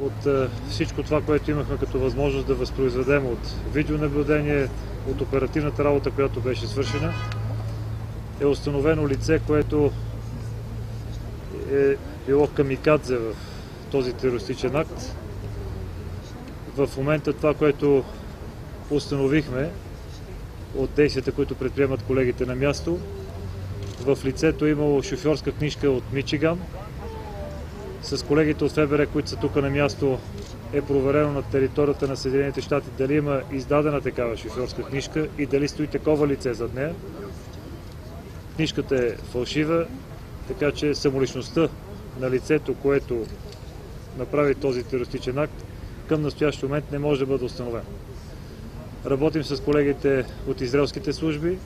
от всичко това, което имахме като възможност да възпроизведем от видеонаблюдение, от оперативната работа, която беше свършена, е установено лице, което е било камикадзе в този терористичен акт. В момента това, което установихме от действията, които предприемат колегите на място, в лицето имало шофьорска книжка от Мичиган. С колегите от ФБР, които са тук на място, е проверено на територията на Съединените щати дали има издадена такава шофьорска книжка и дали стои такова лице зад нея. Книжката е фалшива, така че самоличността на лицето, което направи този терористичен акт, към настоящия момент не може да бъде установен. Работим с колегите от израелските служби,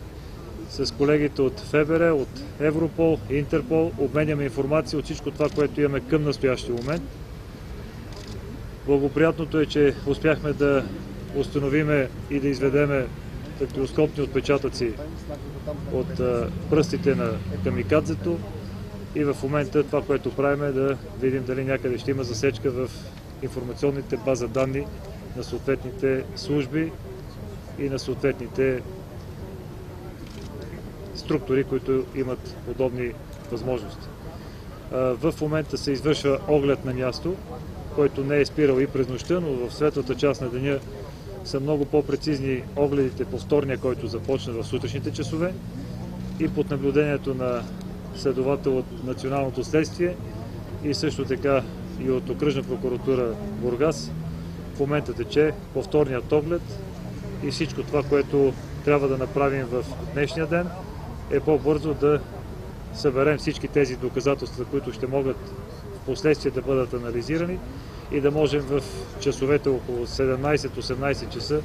с колегите от ФБР, от Европол, Интерпол, обменяме информация от всичко това, което имаме към настоящия момент. Благоприятното е, че успяхме да установиме и да изведеме дактилоскопни отпечатъци от пръстите на камикадзето и в момента това, което правим, е да видим дали някъде ще има засечка в информационните база данни на съответните служби и на съответните структури, които имат подобни възможности. В момента се извършва оглед на място, който не е спирал и през нощта, но в светлата част на деня са много по-прецизни огледите по вторния, който започна в сутрешните часове и под наблюдението на следовател от Националното следствие и също така и от Окръжна прокуратура Бургас. В момента тече повторният оглед и всичко това, което трябва да направим в днешния ден, е по-бързо да съберем всички тези доказателства, които ще могат в последствие да бъдат анализирани и да можем в часовете около 17-18 часа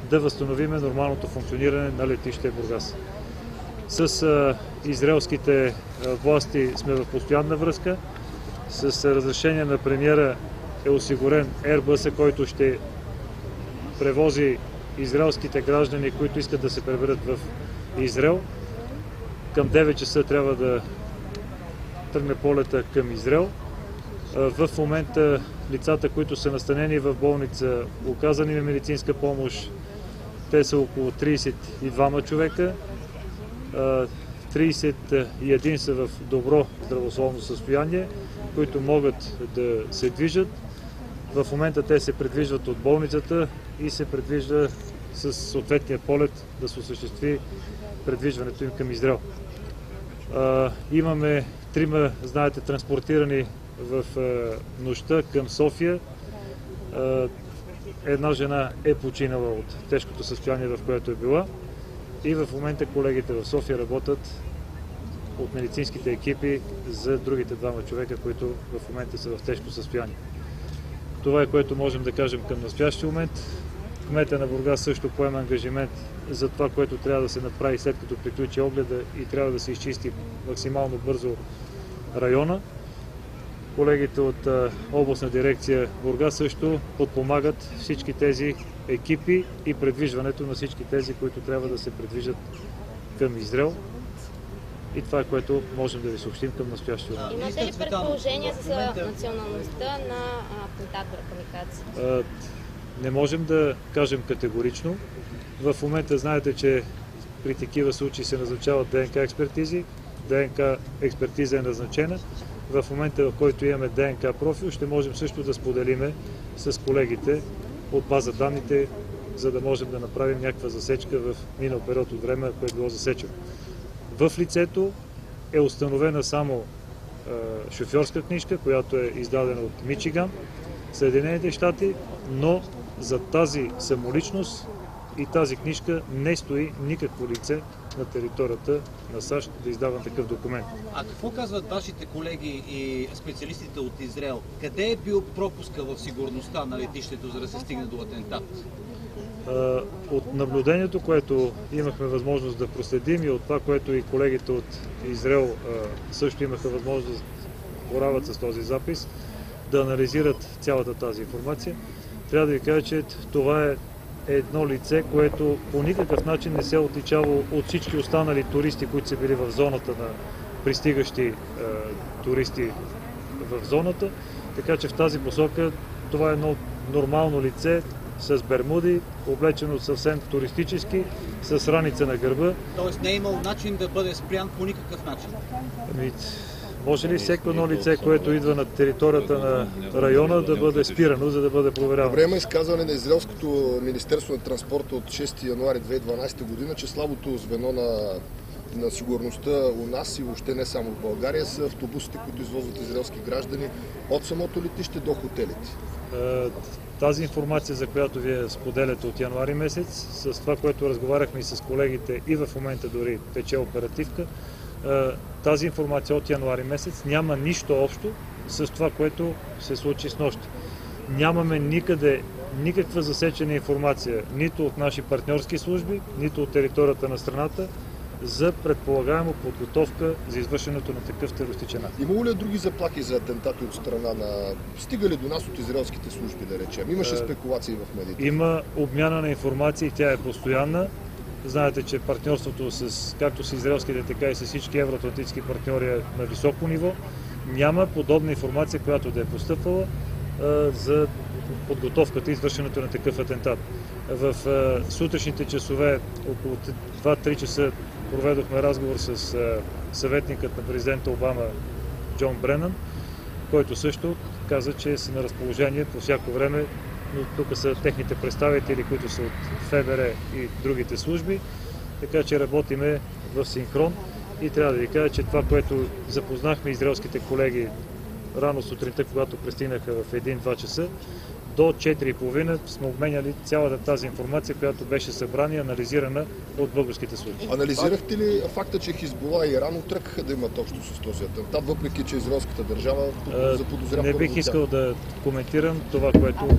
да възстановим нормалното функциониране на летище Бургас. С израелските власти сме в постоянна връзка. С разрешение на премиера е осигурен Airbus, който ще превози израелските граждани, които искат да се преберат в Израел. Към 9 часа трябва да тръгне полета към Израел. В момента лицата, които са настанени в болница, оказани на медицинска помощ, те са около 32 човека. 31 са в добро здравословно състояние, които могат да се движат. В момента те се придвижват от болницата и се предвижда с съответния полет да се осъществи предвижването им към Израел. Имаме 3, знаете, транспортирани в нощта към София. Една жена е починала от тежкото състояние, в което е била. И в момента колегите в София работят от медицинските екипи за другите 2 човека, които в момента са в тежко състояние. Това е, което можем да кажем към настоящия момент. Кмета на Бургас също поема ангажимент за това, което трябва да се направи след като приключи огледа и трябва да се изчисти максимално бързо района. Колегите от областна дирекция Бургас също подпомагат всички тези екипи и предвижването на всички тези, които трябва да се предвижат към Израел. И това е, което можем да ви съобщим към настоящия момент. Имате ли предположение за националността на атентатора камикадзе? Не можем да кажем категорично. В момента знаете, че при такива случаи се назначават ДНК експертизи. ДНК експертиза е назначена. В момента, в който имаме ДНК профил, ще можем също да споделиме с колегите от база данните, за да можем да направим някаква засечка в минал период от време, ако е било засечено. В лицето е установена само шофьорска книжка, която е издадена от Мичиган, Съединените щати, но за тази самоличност и тази книжка не стои никакво лице на територията на САЩ да издава такъв документ. А какво казват вашите колеги и специалистите от Израел? Къде е бил пропуска в сигурността на летището, за да се стигне до атентат? От наблюдението, което имахме възможност да проследим и от това, което и колегите от Израел също имаха възможност да борават с този запис, да анализират цялата тази информация, трябва да ви кажа, че това е едно лице, което по никакъв начин не се е отличавало от всички останали туристи, които са били в зоната на пристигащи туристи в зоната. Така че в тази посока това е едно нормално лице с бермуди, облечено съвсем туристически, с раница на гърба. Тоест не е имал начин да бъде спрян по никакъв начин? Може ли всяко едно лице, което идва на територията на района, да бъде спирано, за да бъде проверявано? Време изказване на Израелското министерство на транспорта от 6 януари 2012 година, че слабото звено на сигурността у нас и въобще не само в България са автобусите, които извозват израелски граждани от самото летище до хотелите. Тази информация, за която вие споделяте от януари месец, с това, което разговаряхме и с колегите и в момента дори тече оперативка, тази информация от януари месец няма нищо общо с това, което се случи с нощи. Нямаме никъде никаква засечена информация, нито от наши партньорски служби, нито от територията на страната, за предполагаемо подготовка за извършването на такъв терористичен акт. Имало ли други заплахи за атентати от страна на... Стигали до нас от израелските служби, да речем? Имаше спекулации в медиите? Има обмяна на информация и тя е постоянна. Знаете, че партньорството както с израелските, така и с всички евроатлантически партньори е на високо ниво. Няма подобна информация, която да е постъпвала за подготовката и извършването на такъв атентат. В сутрешните часове, около 2-3 часа, проведохме разговор с съветникът на президента Обама Джон Бренън, който също каза, че са на разположение по всяко време, но тук са техните представители, които са от ФБР и другите служби, така че работиме в синхрон и трябва да ви кажа, че това, което запознахме израелските колеги рано сутринта, когато пристигнаха в 1-2 часа, до 4:30 сме обменяли цялата тази информация, която беше събрана и анализирана от българските служби. Анализирахте ли факта, че Хизбула и Иран отрекаха да имат общо с този атентат, въпреки че израелската държава заподозрява? Не бих искал да коментирам това, което